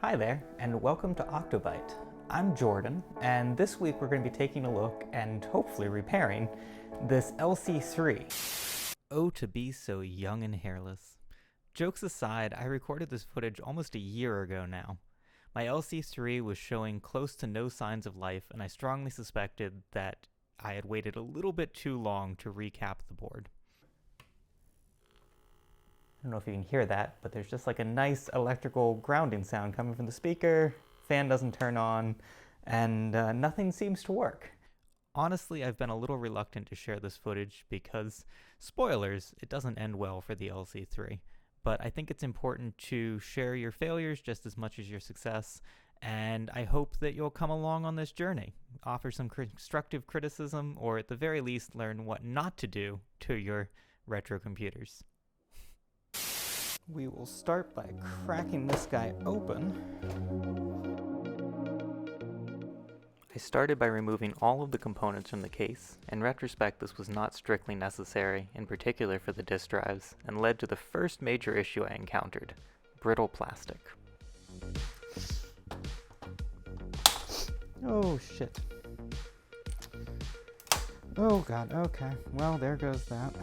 Hi there, and welcome to Octobyte. I'm Jordan, and this week we're going to be taking a look and hopefully repairing this LC3. Oh, to be so young and hairless. Jokes aside, I recorded this footage almost a year ago now. My LC3 was showing close to no signs of life, and I strongly suspected that I had waited a little bit too long to recap the board. I don't know if you can hear that, but there's just like a nice electrical grounding sound coming from the speaker, fan doesn't turn on, and nothing seems to work. Honestly, I've been a little reluctant to share this footage because, spoilers, it doesn't end well for the LC3. But I think it's important to share your failures just as much as your success, and I hope that you'll come along on this journey, offer some constructive criticism, or at the very least learn what not to do to your retro computers. We will start by cracking this guy open. I started by removing all of the components from the case. In retrospect, this was not strictly necessary, in particular for the disk drives, and led to the first major issue I encountered: brittle plastic. Oh shit. Oh god, okay. Well, there goes that.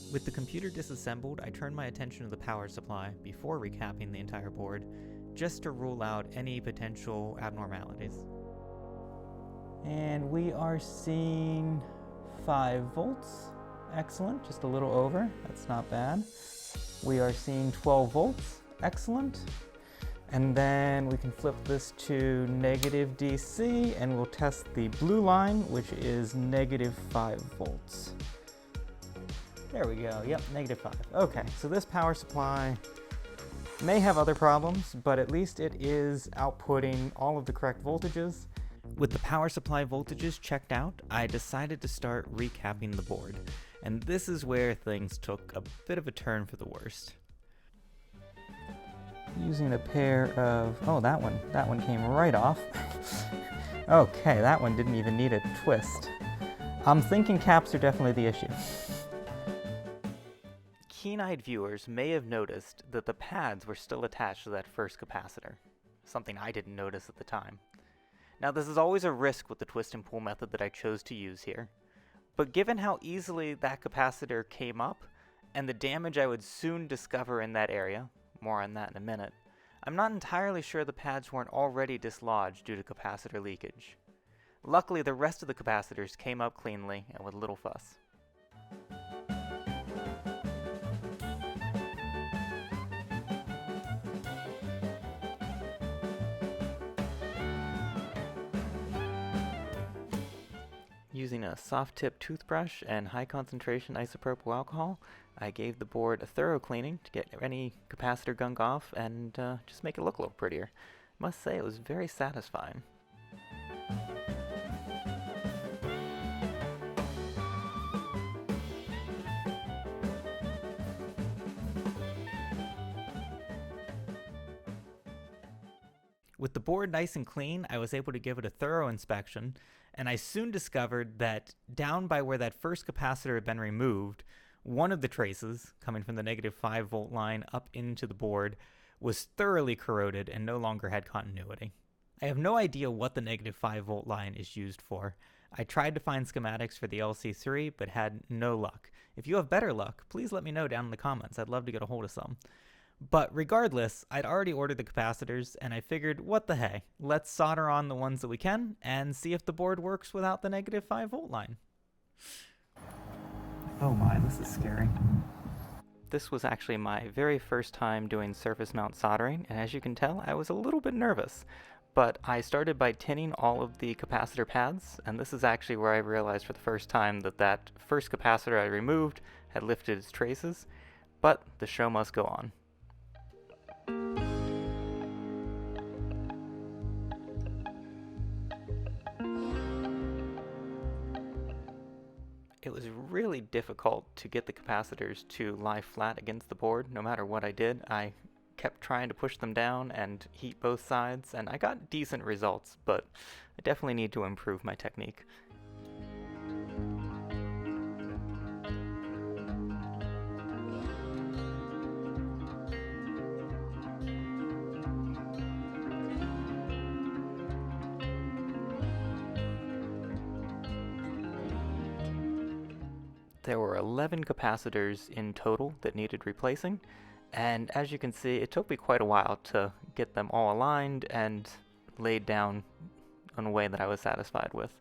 With the computer disassembled, I turned my attention to the power supply before recapping the entire board, just to rule out any potential abnormalities. And we are seeing 5 volts. Excellent, just a little over, that's not bad. We are seeing 12 volts, excellent. And then we can flip this to negative DC, and we'll test the blue line, which is negative 5 volts. There we go, yep, negative 5. Okay, so this power supply may have other problems, but at least it is outputting all of the correct voltages. With the power supply voltages checked out, I decided to start recapping the board. And this is where things took a bit of a turn for the worst. Using a pair of, oh, that one came right off. Okay, that one didn't even need a twist. I'm thinking caps are definitely the issue. Keen-eyed viewers may have noticed that the pads were still attached to that first capacitor, something I didn't notice at the time. Now, this is always a risk with the twist and pull method that I chose to use here, but given how easily that capacitor came up and the damage I would soon discover in that area, more on that in a minute, I'm not entirely sure the pads weren't already dislodged due to capacitor leakage. Luckily, the rest of the capacitors came up cleanly and with little fuss. Using a soft-tip toothbrush and high-concentration isopropyl alcohol, I gave the board a thorough cleaning to get any capacitor gunk off and just make it look a little prettier. Must say, it was very satisfying. With the board nice and clean, I was able to give it a thorough inspection, and I soon discovered that down by where that first capacitor had been removed, one of the traces, coming from the negative 5 volt line up into the board, was thoroughly corroded and no longer had continuity. I have no idea what the negative 5 volt line is used for. I tried to find schematics for the LC3, but had no luck. If you have better luck, please let me know down in the comments. I'd love to get a hold of some. But regardless, I'd already ordered the capacitors, and I figured, what the hey, let's solder on the ones that we can, and see if the board works without the negative 5 volt line. Oh my, this is scary. This was actually my very first time doing surface mount soldering, and as you can tell, I was a little bit nervous. But I started by tinning all of the capacitor pads, and this is actually where I realized for the first time that that first capacitor I removed had lifted its traces, but the show must go on. It was really difficult to get the capacitors to lie flat against the board. No matter what I did, I kept trying to push them down and heat both sides, and I got decent results, but I definitely need to improve my technique. There were 11 capacitors in total that needed replacing, and as you can see, it took me quite a while to get them all aligned and laid down in a way that I was satisfied with.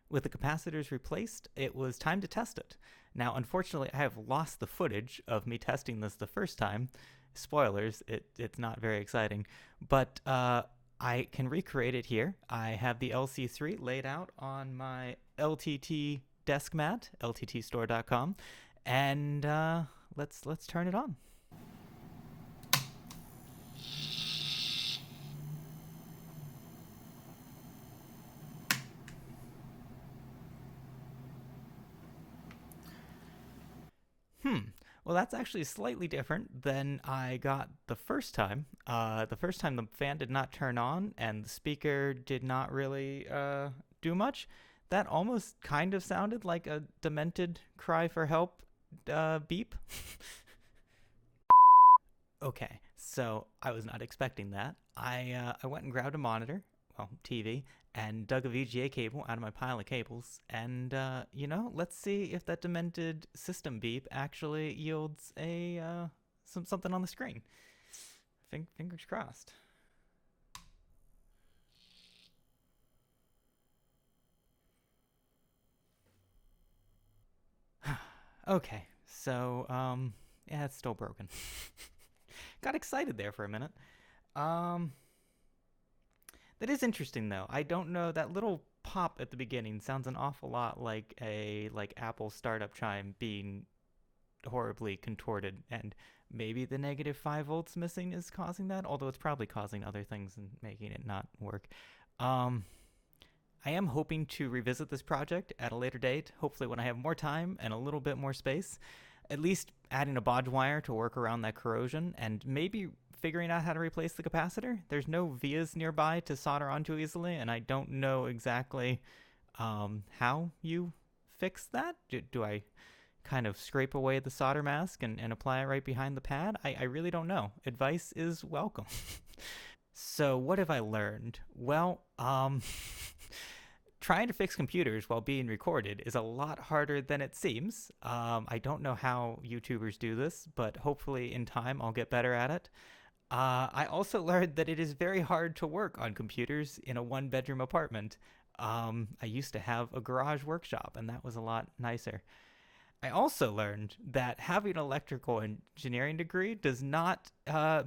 With the capacitors replaced, it was time to test it. Now, unfortunately, I have lost the footage of me testing this the first time. Spoilers, it's not very exciting. But I can recreate it here. I have the LC3 laid out on my LTT desk mat, lttstore.com, and let's turn it on. Well, that's actually slightly different than I got the first time. The first time the fan did not turn on and the speaker did not really do much. That almost kind of sounded like a demented cry for help beep. Okay, so I was not expecting that. I went and grabbed a monitor, well, TV, and dug a VGA cable out of my pile of cables, and, let's see if that demented system beep actually yields something on the screen. Fingers crossed. Okay, so, yeah, it's still broken. Got excited there for a minute. That is interesting, though. I don't know, that little pop at the beginning sounds an awful lot like a Apple startup chime being horribly contorted, and maybe the negative 5 volts missing is causing that, although it's probably causing other things and making it not work. I am hoping to revisit this project at a later date, hopefully when I have more time and a little bit more space, at least adding a bodge wire to work around that corrosion, and maybe figuring out how to replace the capacitor. There's no vias nearby to solder onto easily, and I don't know exactly how you fix that. Do I kind of scrape away the solder mask and apply it right behind the pad? I really don't know. Advice is welcome. So what have I learned? Well, trying to fix computers while being recorded is a lot harder than it seems. I don't know how YouTubers do this, but hopefully in time I'll get better at it. I also learned that it is very hard to work on computers in a one-bedroom apartment. I used to have a garage workshop, and that was a lot nicer. I also learned that having an electrical engineering degree does not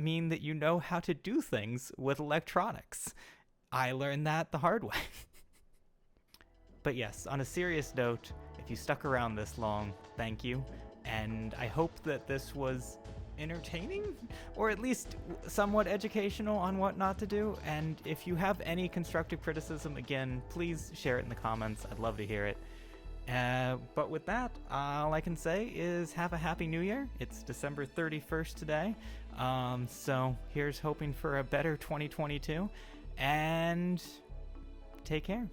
mean that you know how to do things with electronics. I learned that the hard way. But yes, on a serious note, if you stuck around this long, thank you. And I hope that this was entertaining, or at least somewhat educational on what not to do. And if you have any constructive criticism, again, please share it in the comments. I'd love to hear it. But with that, all I can say is have a happy new year. It's December 31st today. So here's hoping for a better 2022, and take care.